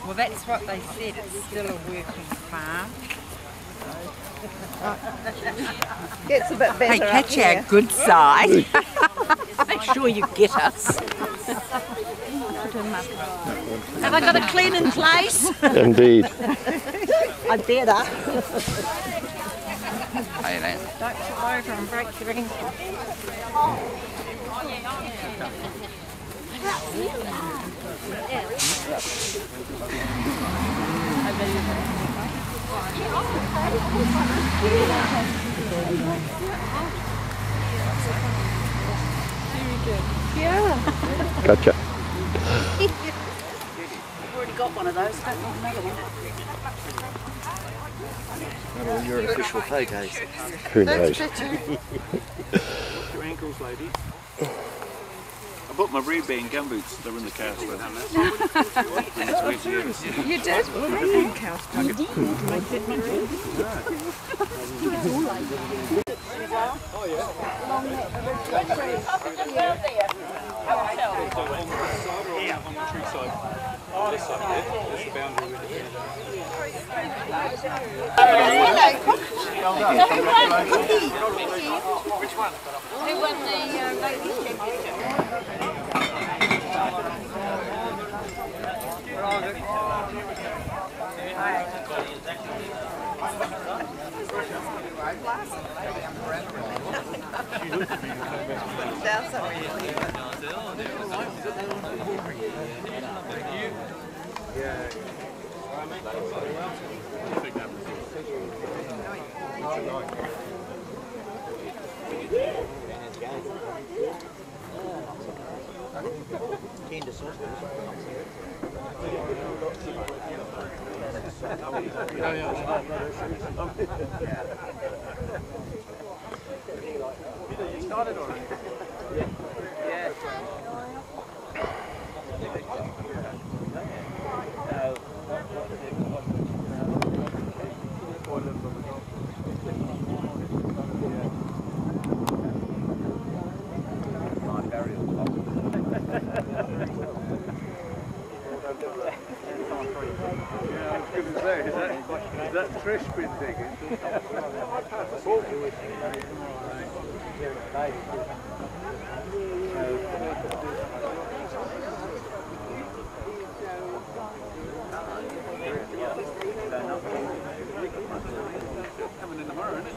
Well, that's what they said, it's still a working farm. Gets a bit better. Hey, catch our good side. Make sure you get us. Have I got a clean in place? Indeed. I better. Hey, then. Don't fall over and break your ankle. Yeah. Gotcha. I've already got one of those, don't want another one. Not all your official photos. Who knows? What's your ankles, lady? I bought my Ray-Ban gumboots. They're in the car still. You did? Ray-Ban cows. Oh yeah. On the tree side. On this side there. That's the boundary with it. Which one? Who won the ladies' championship? Started already? Yeah. Is that Trish been digging? Coming in tomorrow, isn't it?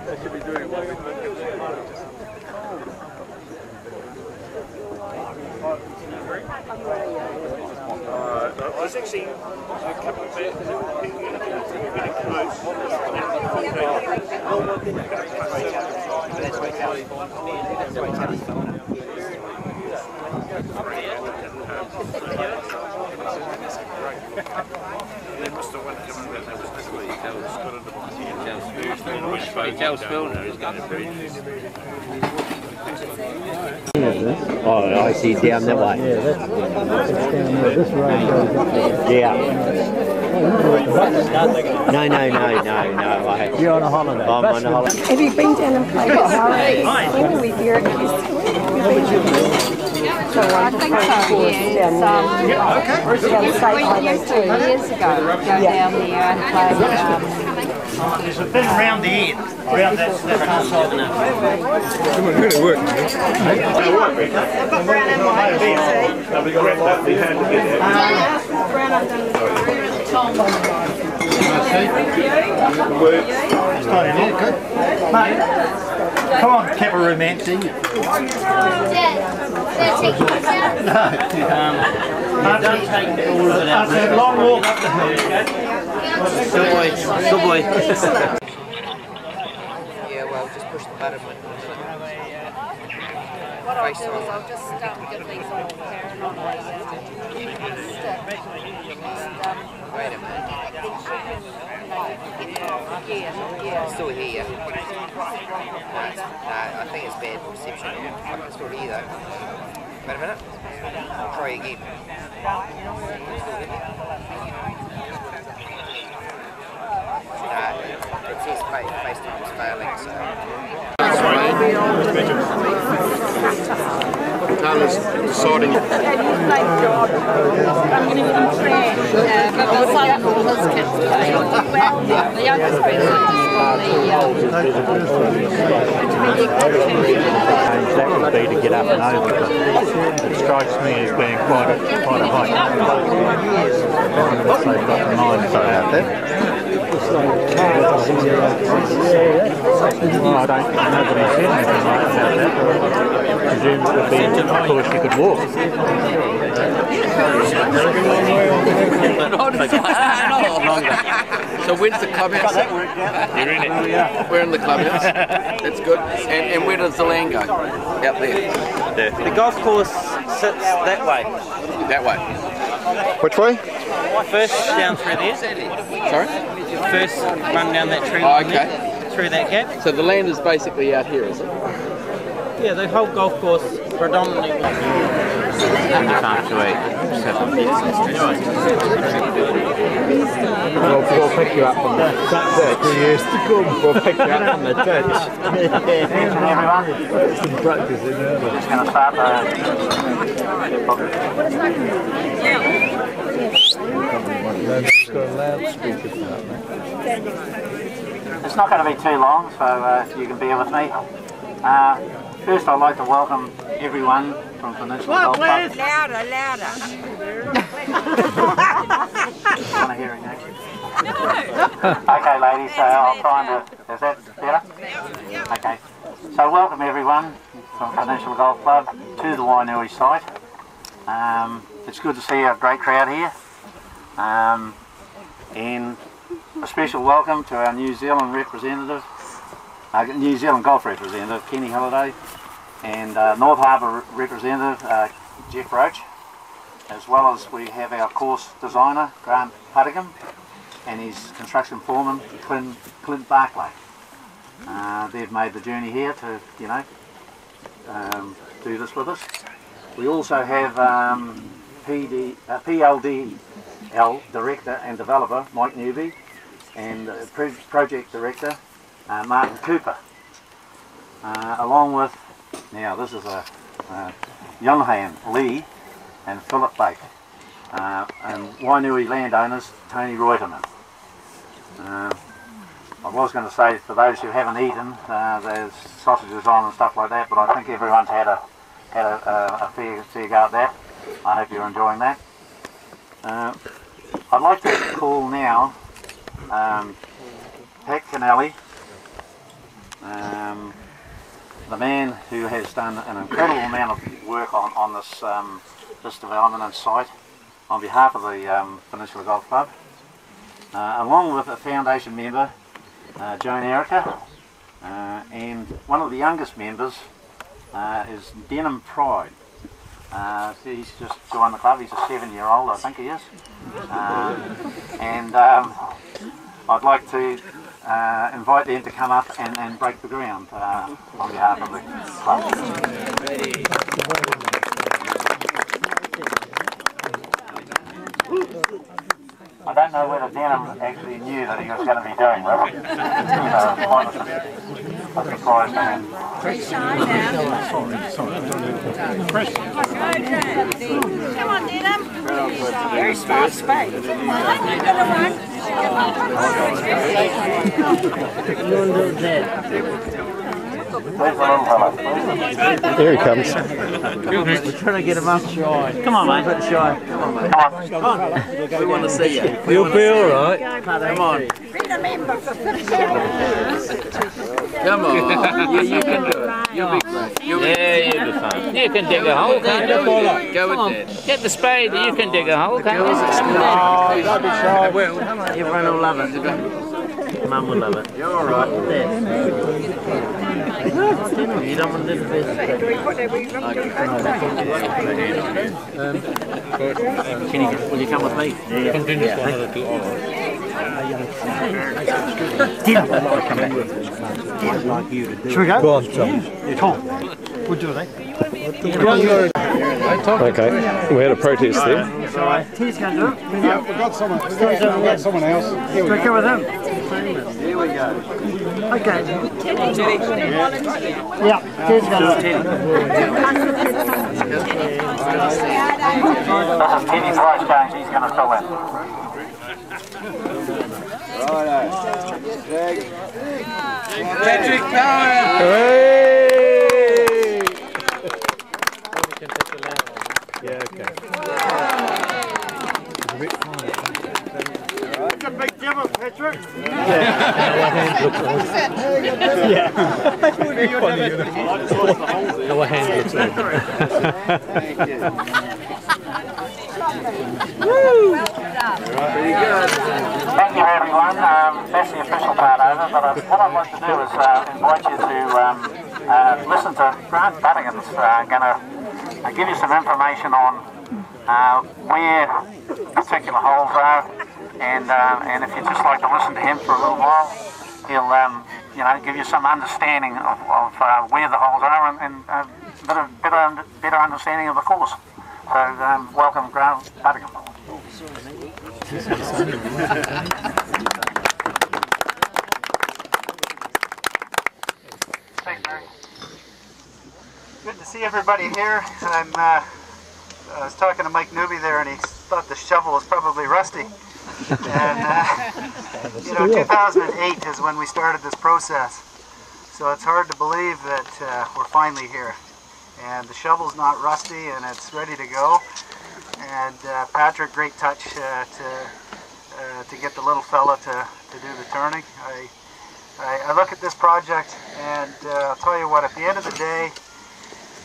They should be doing what I was actually a couple of bits Oh, I see, down that way. Yeah, that's down there. This road goes up there. Yeah. No. You're on a holiday. I'm on a holiday. Have you been down and played at Harry? With Eric? So I think so, yeah. It's, years ago, go down there and play. There's a bit around the end, around that side. Come on, really work. Mate, come on, Caparoo man. Don't take all of it out. After a long walk up the hill, okay? Good boy. Good boy. Yeah, well, just push the button when What I'll do is I'll just get these all paired on a stick. wait a minute. Yeah. Still here. No, I think it's bad reception. I can still hear though. Wait a minute. I'll try again. It says FaceTime is failing, so. Carla's deciding. I'm going to give them trash. But my son and all his kids play. Well, the youngest person That would be to get up and over. It strikes me as being quite a hike. So they've got the mind so out there. Well, I don't think nobody said anything like that. I presume it would be because she could walk. So where's the clubhouse? You're in it. We're in the clubhouse. That's good. And where does the land go? Out there. The golf course sits that way. That way. Which way? First down through there. Sorry? First run down that tree. Oh, okay. Through that gap. So the land is basically out here, is it? Yeah, the whole golf course predominantly. After 7. We'll pick you up on the ditch. Years to come. We'll pick you up on the ditch. Everyone. Some practice in there. Just going to start It's got a loudspeaker for that, mate. It's not going to be too long, so you can bear with me. First, I'd like to welcome everyone from Peninsula Golf Club. Louder. Want a hearing aid? Okay, ladies, so I'll try and is that better? Okay. So welcome everyone from Peninsula Golf Club to the Wainui site. It's good to see a great crowd here. And a special welcome to our New Zealand representative, New Zealand golf representative, Kenny Halliday, and North Harbour representative, Jeff Roach, as well as we have our course designer, Grant Puttigham, and his construction foreman, Clint Barclay. They've made the journey here to, do this with us. We also have PLDL Director and Developer, Mike Newby, and Project Director, Martin Cooper, along with, now this is a Younghan Lee and Philip Baker, and Wainui landowners, Tony Reutemann. I was going to say, for those who haven't eaten, there's sausages on and stuff like that, but I think everyone's had a fair go at that. I hope you're enjoying that. I'd like to call now Pat Kennelly, the man who has done an incredible amount of work on this this development and site on behalf of the Peninsula Golf Club, along with a foundation member, Joan Erica, and one of the youngest members is Denham Pride. He's just joined the club. He's a 7-year-old, I think he is. And I'd like to invite them to come up and break the ground on behalf of the club. I don't know whether Denham actually knew that he was going to be doing this. I'll be closed down. Come on, Denham. Very smart space. Here he comes. We're trying to get him up. Come on, mate. Shy. Come on, mate. Come on. We want to see you. You'll be all right. Come on. Been a member for 50 years. Come on. Yeah, you can do it. You'll be great. Yeah, you'll be fine. You can dig a hole, can't you? Go with that. Get the spade, you can dig a hole, can't you? Everyone will love it. Mum will love it. You're all right. You don't want to do the best. Will you come with me? Should we go? Go on, Tom. Tom, we'll do that. Okay, we had a protest there. Teddy's going to do it. Yeah, we've got someone else. Here we go. With him. Here we go. Okay. Yeah, Teddy's going to do it. This is Teddy's right change, he's going to fill in. Righto. Patrick Cowan. Hooray! Yeah, okay. It's a big devil, Patrick. Our hand looks like Thank you. Thank you everyone, that's the official part over, but what I'd like to do is invite you to listen to Grant Battigan's going to give you some information on where particular holes are, and if you'd just like to listen to him for a little while, he'll give you some understanding of where the holes are and a better understanding of the course. So welcome Grant Battigan. Thanks, Mary. Good to see everybody here. I was talking to Mike Newby there, and he thought the shovel was probably rusty. And 2008 is when we started this process, so it's hard to believe that we're finally here. And the shovel's not rusty, and it's ready to go. And Patrick, great touch to get the little fella to do the turning. I look at this project, and I'll tell you what, at the end of the day,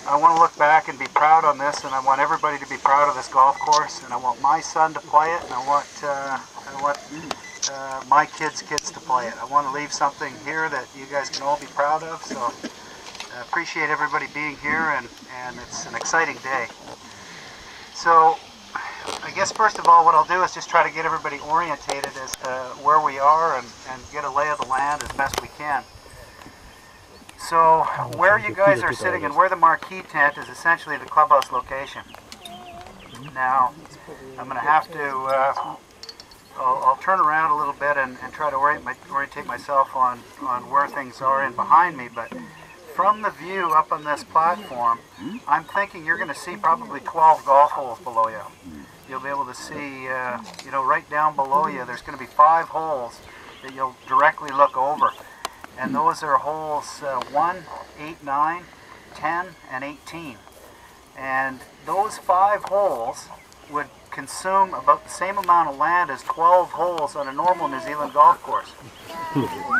I want to look back and be proud on this, and I want everybody to be proud of this golf course, and I want my son to play it, and I want my kids' kids to play it. I want to leave something here that you guys can all be proud of, so I appreciate everybody being here, and it's an exciting day. So I guess first of all what I'll do is just try to get everybody orientated as to where we are and get a lay of the land as best we can. So where you guys are sitting and where the marquee tent is essentially the clubhouse location. Now I'm going to have to, I'll turn around a little bit and try to orientate myself on where things are in behind me, but from the view up on this platform, I'm thinking you're going to see probably 12 golf holes below you. You'll be able to see, right down below you, there's going to be 5 holes that you'll directly look over. And those are holes 1, 8, 9, 10, and 18. And those 5 holes would consume about the same amount of land as 12 holes on a normal New Zealand golf course.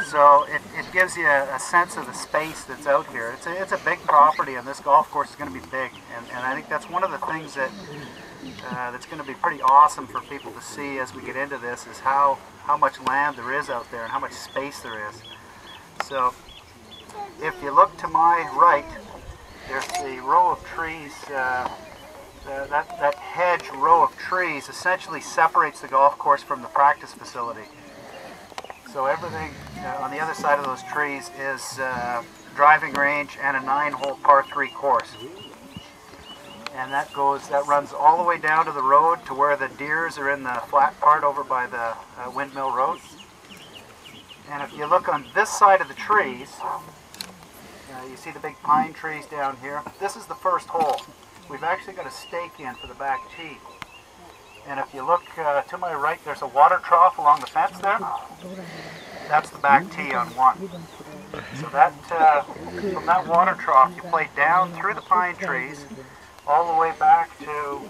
So it gives you a sense of the space that's out here. It's a big property, and this golf course is going to be big. And I think that's one of the things that that's going to be pretty awesome for people to see as we get into this, is how much land there is out there and how much space there is. So if you look to my right, there's the row of trees, that hedge row of trees essentially separates the golf course from the practice facility. So everything on the other side of those trees is driving range and a 9-hole par 3 course. And that runs all the way down to the road to where the deers are in the flat part over by the Windmill Road. And if you look on this side of the trees, You see the big pine trees down here. This is the first hole. We've actually got a stake in for the back tee. And if you look to my right, there's a water trough along the fence there. That's the back tee on one. So that from that water trough, you play down through the pine trees, all the way back to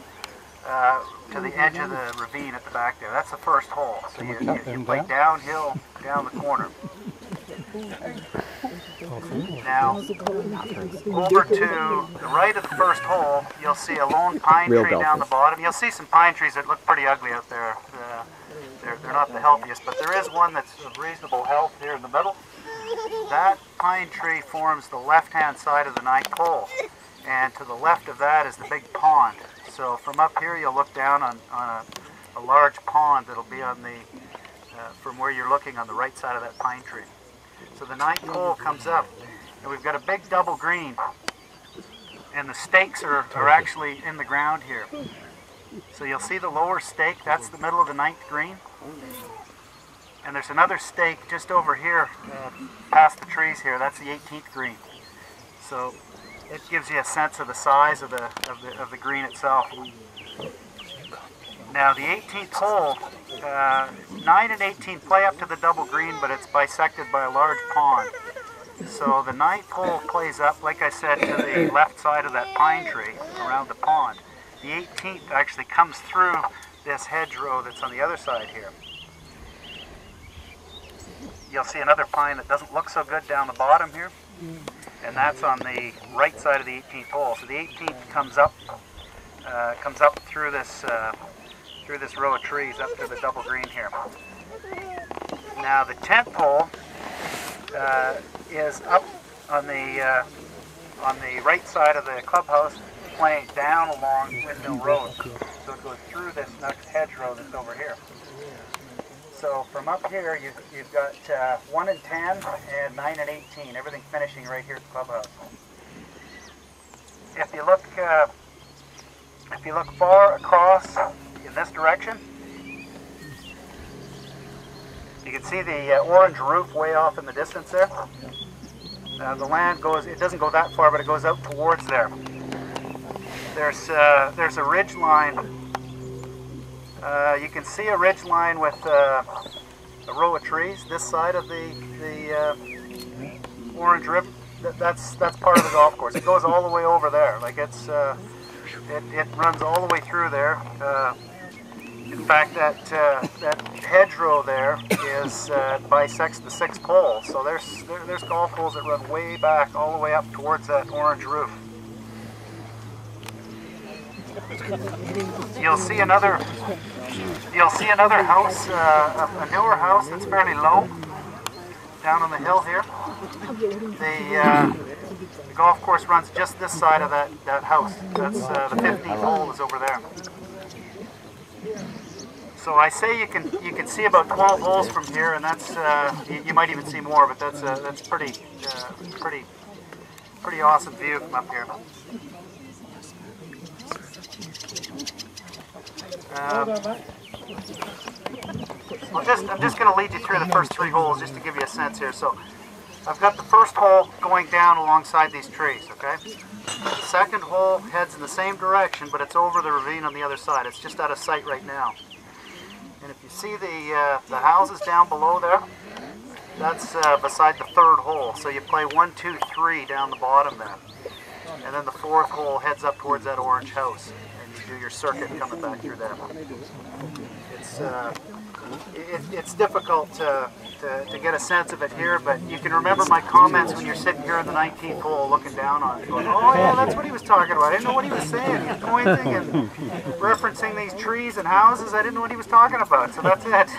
the edge of the ravine at the back there. That's the first hole. So you play downhill down the corner. Now, over to the right of the first hole, you'll see a lone pine tree down the bottom. You'll see some pine trees that look pretty ugly out there. They're not the healthiest, but there is one that's of reasonable health here in the middle. That pine tree forms the left-hand side of the ninth hole, and to the left of that is the big pond. So from up here, you'll look down on a large pond that'll be on the from where you're looking on the right side of that pine tree. So the ninth hole comes up, and we've got a big double green, and the stakes are actually in the ground here. So you'll see the lower stake, that's the middle of the ninth green. And there's another stake just over here, past the trees here, that's the 18th green. So it gives you a sense of the size of the green itself. Now the 18th hole, 9 and 18 play up to the double green, but it's bisected by a large pond. So the 9th hole plays up, like I said, to the left side of that pine tree, around the pond. The 18th actually comes through this hedgerow that's on the other side here. You'll see another pine that doesn't look so good down the bottom here, and that's on the right side of the 18th hole. So the 18th comes up through this row of trees up to the double green here. Now the 10th hole is up on the right side of the clubhouse, playing down along Windmill Road. So it goes through this next hedgerow that's over here. So from up here, you've got 1 and 10 and 9 and 18, everything finishing right here at the clubhouse. If you look far across in this direction, you can see the orange roof way off in the distance there. The land goes, it doesn't go that far, but it goes out towards there. There's a ridge line. You can see a ridge line with a row of trees. This side of the orange river, that's part of the golf course. It goes all the way over there. Like it runs all the way through there. In fact, that hedgerow there bisects the 6th hole. So there's golf holes that run way back, all the way up towards that orange roof. You'll see another house, a newer house that's fairly low, down on the hill here. The golf course runs just this side of that house. That's the 15th hole is over there. So I say you can see about 12 holes from here, and that's you might even see more, but that's pretty awesome view from up here. I'm just going to lead you through the first 3 holes just to give you a sense here. So I've got the first hole going down alongside these trees, okay? The second hole heads in the same direction, but it's over the ravine on the other side. It's just out of sight right now. And if you see the houses down below there, that's beside the 3rd hole. So you play 1, 2, 3 down the bottom there. And then the 4th hole heads up towards that orange house. Do your circuit coming back through there. It's difficult to get a sense of it here, but you can remember my comments when you're sitting here in the 19th hole looking down on it, going, oh yeah, that's what he was talking about. I didn't know what he was saying. He was pointing and referencing these trees and houses. I didn't know what he was talking about, so that's it.